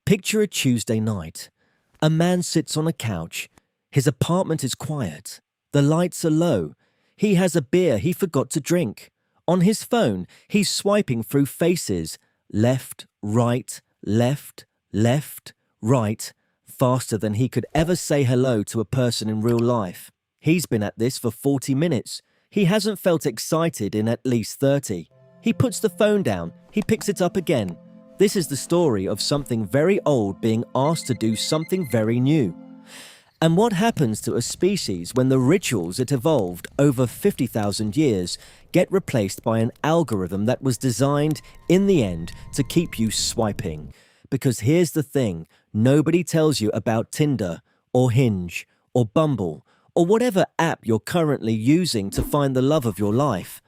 Picture a Tuesday night. A man sits on a couch. His apartment is quiet. The lights are low. He has a beer he forgot to drink. On his phone, he's swiping through faces. Left, right, right, faster than he could ever say hello to a person in real life. He's been at this for 40 minutes. He hasn't felt excited in at least 30. He puts the phone down. He picks it up again. This is the story of something very old being asked to do something very new. And what happens to a species when the rituals it evolved over 50,000 years get replaced by an algorithm that was designed, in the end, to keep you swiping? Because here's the thing, nobody tells you about Tinder, or Hinge, or Bumble, or whatever app you're currently using to find the love of your life.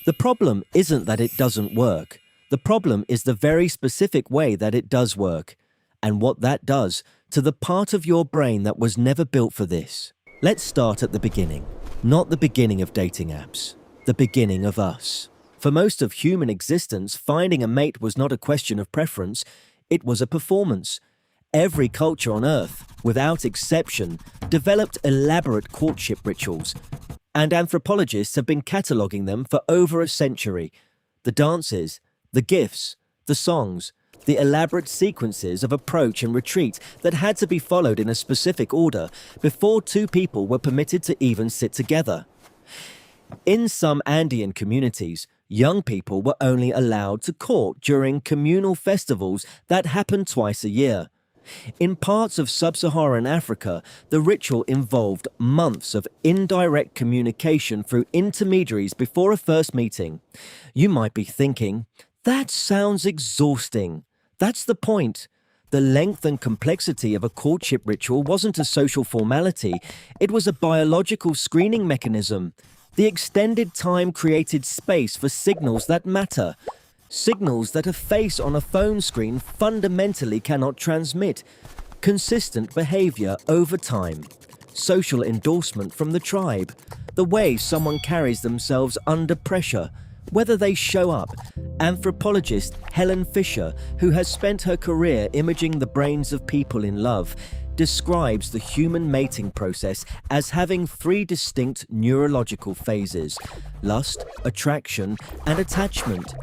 The problem isn't that it doesn't work. The problem is the very specific way that it does work, and what that does to the part of your brain that was never built for this. Let's start at the beginning. Not the beginning of dating apps, the beginning of us. For most of human existence, finding a mate was not a question of preference, it was a performance. Every culture on Earth, without exception, developed elaborate courtship rituals, and anthropologists have been cataloguing them for over a century. The dances, the gifts, the songs, the elaborate sequences of approach and retreat that had to be followed in a specific order before two people were permitted to even sit together. In some Andean communities, young people were only allowed to court during communal festivals that happened twice a year. In parts of sub-Saharan Africa, the ritual involved months of indirect communication through intermediaries before a first meeting. You might be thinking, that sounds exhausting. That's the point. The length and complexity of a courtship ritual wasn't a social formality, it was a biological screening mechanism. The extended time created space for signals that matter. Signals that a face on a phone screen fundamentally cannot transmit. Consistent behavior over time. Social endorsement from the tribe. The way someone carries themselves under pressure. Whether they show up. Anthropologist Helen Fisher, who has spent her career imaging the brains of people in love, describes the human mating process as having three distinct neurological phases: lust, attraction, and attachment.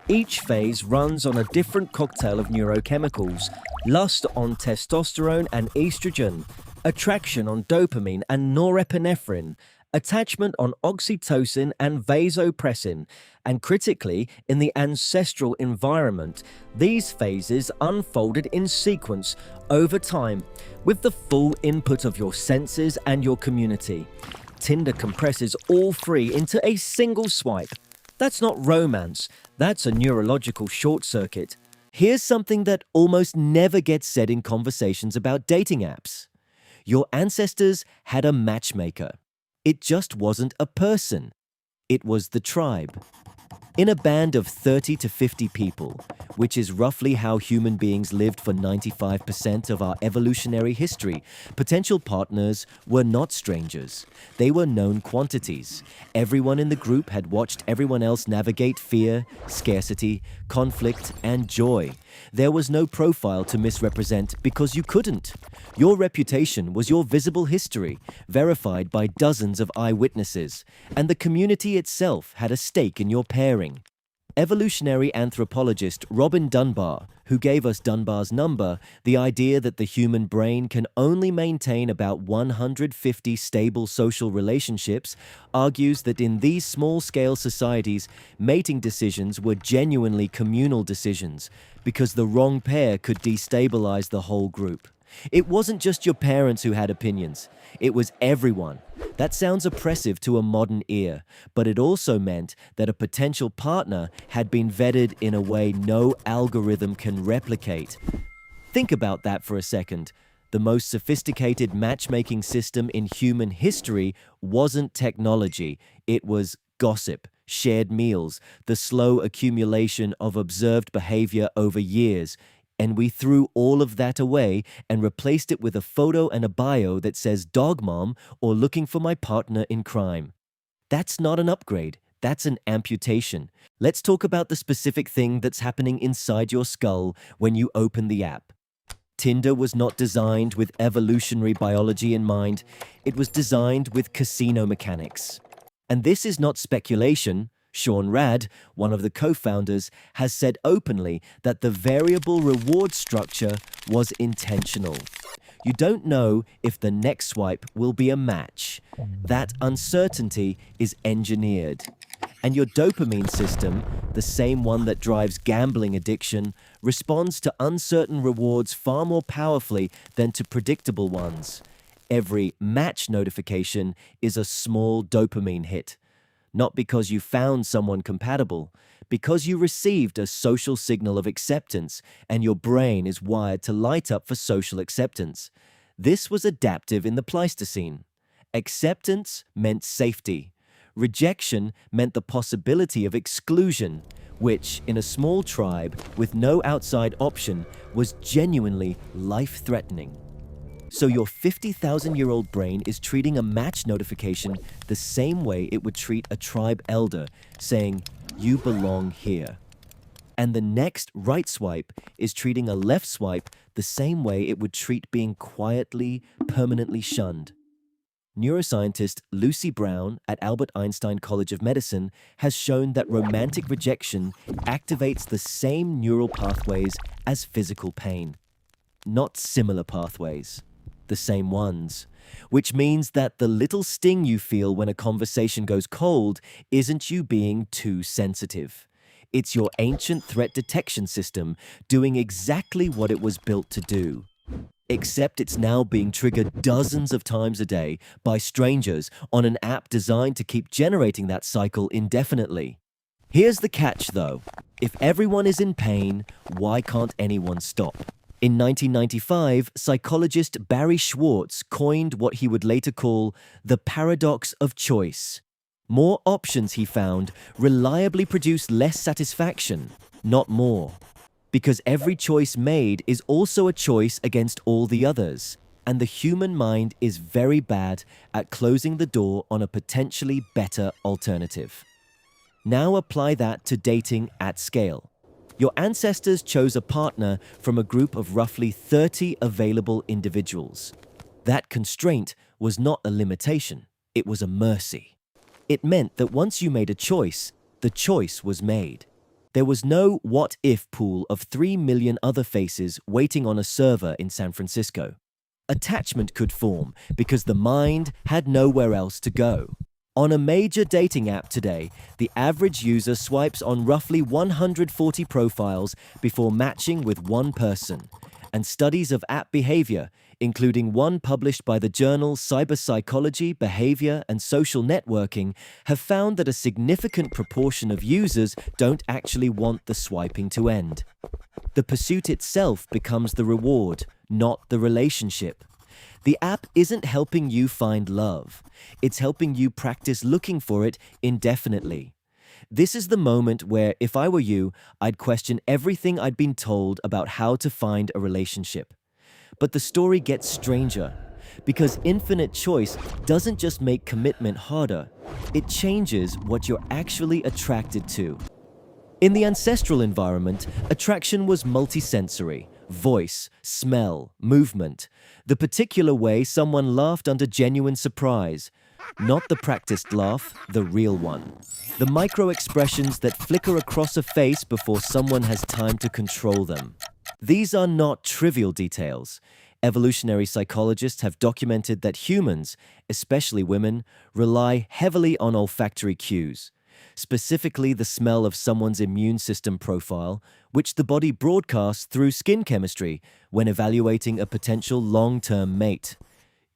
Each phase runs on a different cocktail of neurochemicals: lust on testosterone and estrogen, attraction on dopamine and norepinephrine, attachment on oxytocin and vasopressin, and critically, in the ancestral environment, these phases unfolded in sequence over time, with the full input of your senses and your community. Tinder compresses all three into a single swipe. That's not romance, that's a neurological short circuit. Here's something that almost never gets said in conversations about dating apps. Your ancestors had a matchmaker. It just wasn't a person. It was the tribe. In a band of 30 to 50 people, which is roughly how human beings lived for 95% of our evolutionary history, potential partners were not strangers. They were known quantities. Everyone in the group had watched everyone else navigate fear, scarcity, conflict, and joy. There was no profile to misrepresent because you couldn't. Your reputation was your visible history, verified by dozens of eyewitnesses, and the community itself had a stake in your pairing. Evolutionary anthropologist Robin Dunbar, who gave us Dunbar's number, the idea that the human brain can only maintain about 150 stable social relationships, argues that in these small-scale societies, mating decisions were genuinely communal decisions, because the wrong pair could destabilize the whole group. It wasn't just your parents who had opinions. It was everyone. That sounds oppressive to a modern ear, but it also meant that a potential partner had been vetted in a way no algorithm can replicate. Think about that for a second. The most sophisticated matchmaking system in human history wasn't technology. It was gossip, shared meals, the slow accumulation of observed behavior over years. And we threw all of that away and replaced it with a photo and a bio that says dog mom or looking for my partner in crime. That's not an upgrade, that's an amputation. Let's talk about the specific thing that's happening inside your skull when you open the app. Tinder was not designed with evolutionary biology in mind, it was designed with casino mechanics. And this is not speculation. Sean Rad, one of the co-founders, has said openly that the variable reward structure was intentional. You don't know if the next swipe will be a match. That uncertainty is engineered. And your dopamine system, the same one that drives gambling addiction, responds to uncertain rewards far more powerfully than to predictable ones. Every match notification is a small dopamine hit. Not because you found someone compatible, because you received a social signal of acceptance and your brain is wired to light up for social acceptance. This was adaptive in the Pleistocene. Acceptance meant safety. Rejection meant the possibility of exclusion, which, in a small tribe with no outside option, was genuinely life-threatening. So your 50,000-year-old brain is treating a match notification the same way it would treat a tribe elder, saying, "You belong here." And the next right swipe is treating a left swipe the same way it would treat being quietly, permanently shunned. Neuroscientist Lucy Brown at Albert Einstein College of Medicine has shown that romantic rejection activates the same neural pathways as physical pain. Not similar pathways, the same ones, which means that the little sting you feel when a conversation goes cold isn't you being too sensitive. It's your ancient threat detection system doing exactly what it was built to do. Except it's now being triggered dozens of times a day by strangers on an app designed to keep generating that cycle indefinitely. Here's the catch though. If everyone is in pain, why can't anyone stop? In 1995, psychologist Barry Schwartz coined what he would later call the paradox of choice. More options, he found, reliably produce less satisfaction, not more. Because every choice made is also a choice against all the others, and the human mind is very bad at closing the door on a potentially better alternative. Now apply that to dating at scale. Your ancestors chose a partner from a group of roughly 30 available individuals. That constraint was not a limitation, it was a mercy. It meant that once you made a choice, the choice was made. There was no what-if pool of 3 million other faces waiting on a server in San Francisco. Attachment could form because the mind had nowhere else to go. On a major dating app today, the average user swipes on roughly 140 profiles before matching with one person. And studies of app behavior, including one published by the journal Cyberpsychology, Behavior and Social Networking, have found that a significant proportion of users don't actually want the swiping to end. The pursuit itself becomes the reward, not the relationship. The app isn't helping you find love. It's helping you practice looking for it indefinitely. This is the moment where, if I were you, I'd question everything I'd been told about how to find a relationship. But the story gets stranger, because infinite choice doesn't just make commitment harder, it changes what you're actually attracted to. In the ancestral environment, attraction was multisensory: voice, smell, movement, the particular way someone laughed under genuine surprise, not the practiced laugh, the real one. The micro-expressions that flicker across a face before someone has time to control them. These are not trivial details. Evolutionary psychologists have documented that humans, especially women, rely heavily on olfactory cues, specifically the smell of someone's immune system profile, which the body broadcasts through skin chemistry when evaluating a potential long-term mate.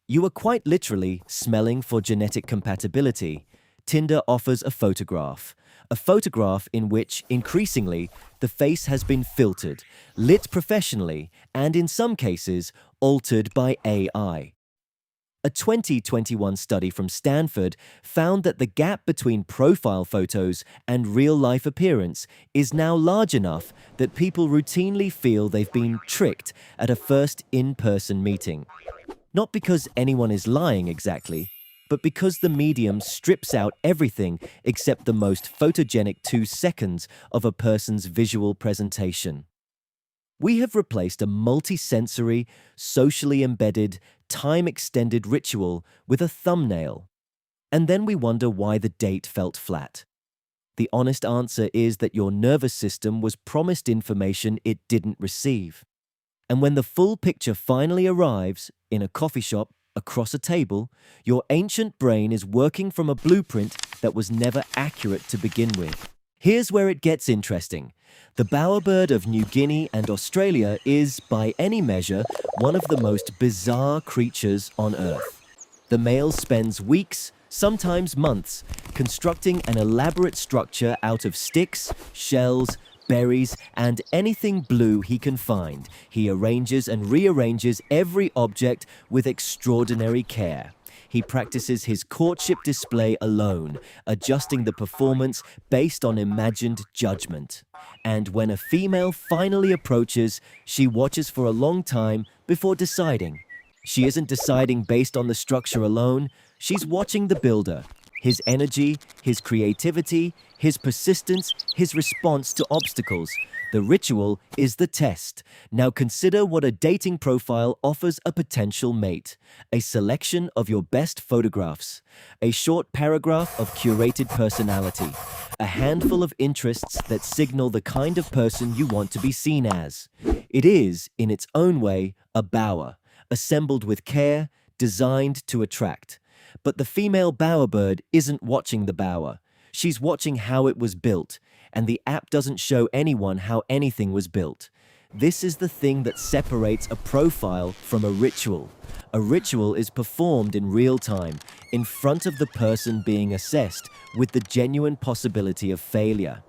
You are quite literally smelling for genetic compatibility. Tinder offers a photograph in which, increasingly, the face has been filtered, lit professionally, and in some cases, altered by AI. A 2021 study from Stanford found that the gap between profile photos and real-life appearance is now large enough that people routinely feel they've been tricked at a first in-person meeting. Not because anyone is lying exactly, but because the medium strips out everything except the most photogenic 2 seconds of a person's visual presentation. We have replaced a multi-sensory, socially embedded, time-extended ritual with a thumbnail. And then we wonder why the date felt flat. The honest answer is that your nervous system was promised information it didn't receive. And when the full picture finally arrives, in a coffee shop, across a table, your ancient brain is working from a blueprint that was never accurate to begin with. Here's where it gets interesting. The bowerbird of New Guinea and Australia is, by any measure, one of the most bizarre creatures on Earth. The male spends weeks, sometimes months, constructing an elaborate structure out of sticks, shells, berries, and anything blue he can find. He arranges and rearranges every object with extraordinary care. He practices his courtship display alone, adjusting the performance based on imagined judgment. And when a female finally approaches, she watches for a long time before deciding. She isn't deciding based on the structure alone, she's watching the builder. His energy, his creativity, his persistence, his response to obstacles. The ritual is the test. Now consider what a dating profile offers a potential mate. A selection of your best photographs. A short paragraph of curated personality. A handful of interests that signal the kind of person you want to be seen as. It is, in its own way, a bower, assembled with care, designed to attract. But the female bowerbird isn't watching the bower. She's watching how it was built, and the app doesn't show anyone how anything was built. This is the thing that separates a profile from a ritual. A ritual is performed in real time, in front of the person being assessed, with the genuine possibility of failure.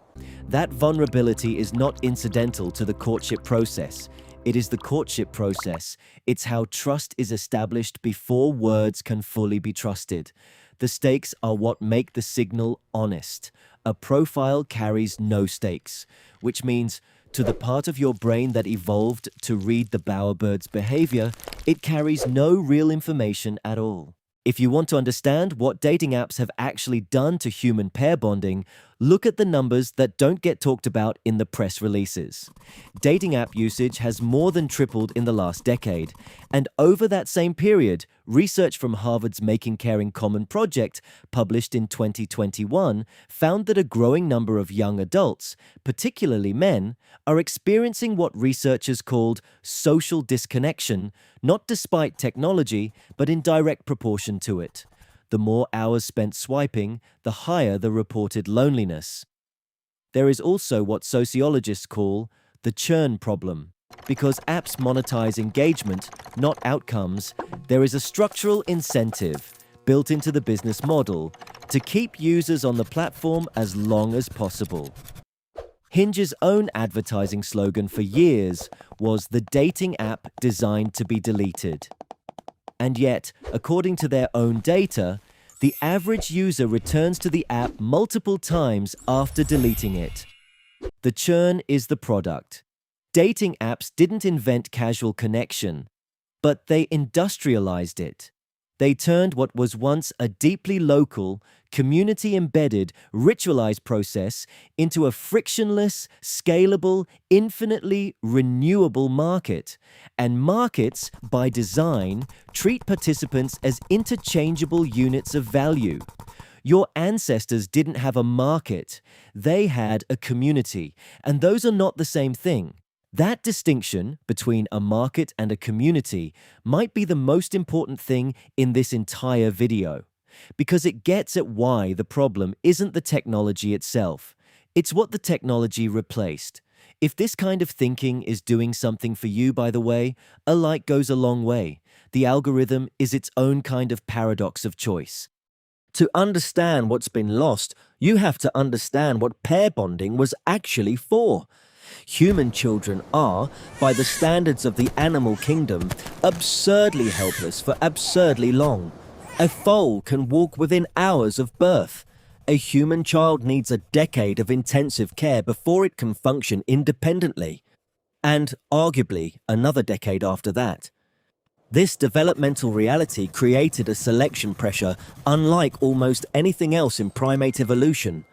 That vulnerability is not incidental to the courtship process. It is the courtship process. It's how trust is established before words can fully be trusted. The stakes are what make the signal honest. A profile carries no stakes, which means to the part of your brain that evolved to read the bowerbird's behavior, it carries no real information at all. If you want to understand what dating apps have actually done to human pair bonding, look at the numbers that don't get talked about in the press releases. Dating app usage has more than tripled in the last decade, and over that same period, research from Harvard's Making Caring Common project, published in 2021, found that a growing number of young adults, particularly men, are experiencing what researchers called social disconnection, not despite technology, but in direct proportion to it. The more hours spent swiping, the higher the reported loneliness. There is also what sociologists call the churn problem. Because apps monetize engagement, not outcomes, there is a structural incentive built into the business model to keep users on the platform as long as possible. Hinge's own advertising slogan for years was the dating app designed to be deleted. And yet, according to their own data, the average user returns to the app multiple times after deleting it. The churn is the product. Dating apps didn't invent casual connection, but they industrialized it. They turned what was once a deeply local, community-embedded, ritualized process into a frictionless, scalable, infinitely renewable market. And markets, by design, treat participants as interchangeable units of value. Your ancestors didn't have a market, they had a community, and those are not the same thing. That distinction between a market and a community might be the most important thing in this entire video, because it gets at why the problem isn't the technology itself. It's what the technology replaced. If this kind of thinking is doing something for you, by the way, a like goes a long way. The algorithm is its own kind of paradox of choice. To understand what's been lost, you have to understand what pair bonding was actually for. Human children are, by the standards of the animal kingdom, absurdly helpless for absurdly long. A foal can walk within hours of birth. A human child needs a decade of intensive care before it can function independently, and arguably another decade after that. This developmental reality created a selection pressure unlike almost anything else in primate evolution.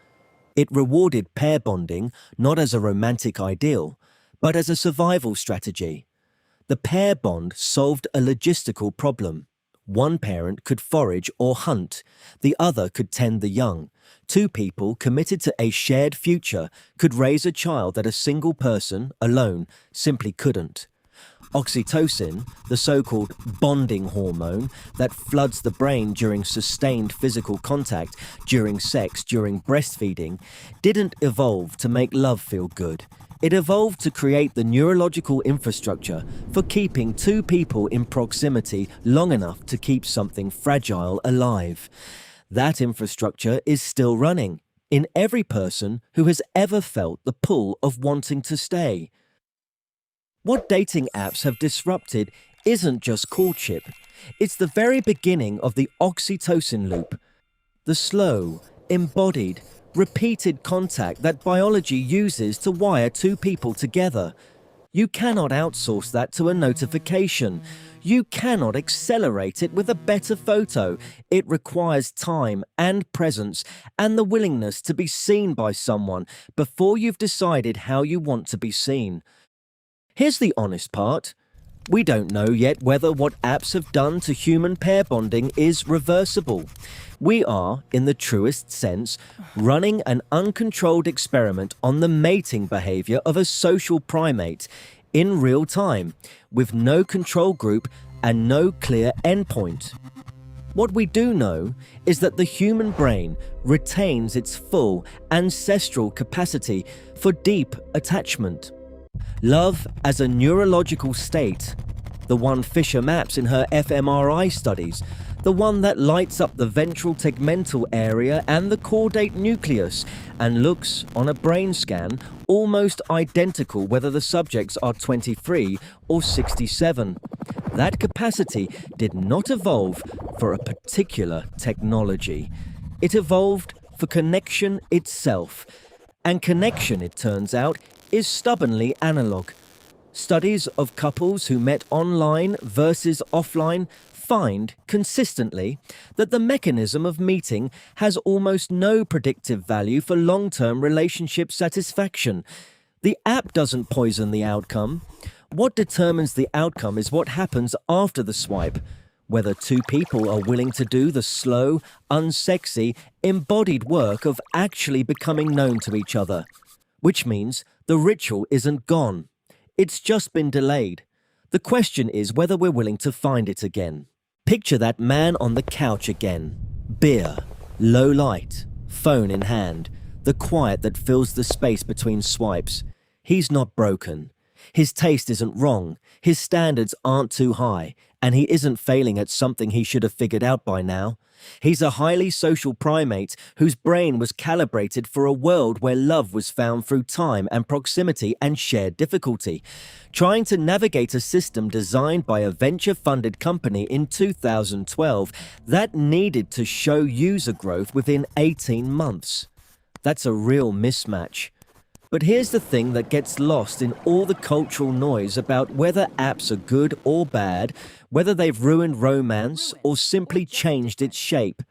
It rewarded pair bonding not as a romantic ideal, but as a survival strategy. The pair bond solved a logistical problem. One parent could forage or hunt, the other could tend the young. Two people committed to a shared future could raise a child that a single person, alone, simply couldn't. Oxytocin, the so-called bonding hormone that floods the brain during sustained physical contact, during sex, during breastfeeding, didn't evolve to make love feel good. It evolved to create the neurological infrastructure for keeping two people in proximity long enough to keep something fragile alive. That infrastructure is still running in every person who has ever felt the pull of wanting to stay. What dating apps have disrupted isn't just courtship. It's the very beginning of the oxytocin loop, the slow, embodied, repeated contact that biology uses to wire two people together. You cannot outsource that to a notification. You cannot accelerate it with a better photo. It requires time and presence and the willingness to be seen by someone before you've decided how you want to be seen. Here's the honest part. We don't know yet whether what apps have done to human pair bonding is reversible. We are, in the truest sense, running an uncontrolled experiment on the mating behavior of a social primate in real time, with no control group and no clear endpoint. What we do know is that the human brain retains its full ancestral capacity for deep attachment. Love as a neurological state, the one Fisher maps in her fMRI studies, the one that lights up the ventral tegmental area and the caudate nucleus and looks, on a brain scan, almost identical whether the subjects are 23 or 67. That capacity did not evolve for a particular technology. It evolved for connection itself. And connection, it turns out, is stubbornly analog. Studies of couples who met online versus offline find consistently that the mechanism of meeting has almost no predictive value for long-term relationship satisfaction. The app doesn't poison the outcome. What determines the outcome is what happens after the swipe, whether two people are willing to do the slow, unsexy, embodied work of actually becoming known to each other. Which means the ritual isn't gone. It's just been delayed. The question is whether we're willing to find it again. Picture that man on the couch again. Beer, low light, phone in hand, the quiet that fills the space between swipes. He's not broken. His taste isn't wrong. His standards aren't too high, and he isn't failing at something he should have figured out by now. He's a highly social primate whose brain was calibrated for a world where love was found through time and proximity and shared difficulty. Trying to navigate a system designed by a venture-funded company in 2012 that needed to show user growth within 18 months. That's a real mismatch. But here's the thing that gets lost in all the cultural noise about whether apps are good or bad, whether they've ruined romance or simply changed its shape.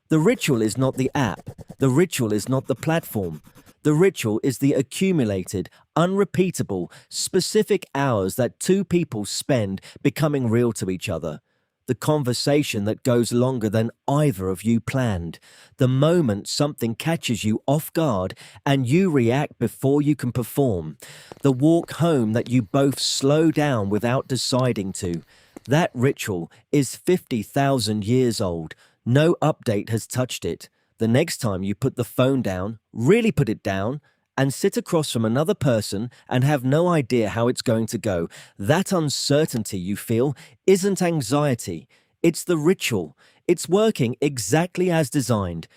The ritual is not the app. The ritual is not the platform. The ritual is the accumulated, unrepeatable, specific hours that two people spend becoming real to each other. The conversation that goes longer than either of you planned. The moment something catches you off guard and you react before you can perform. The walk home that you both slow down without deciding to. That ritual is 50,000 years old. No update has touched it. The next time you put the phone down, really put it down, and sit across from another person and have no idea how it's going to go, that uncertainty you feel isn't anxiety. It's the ritual. It's working exactly as designed.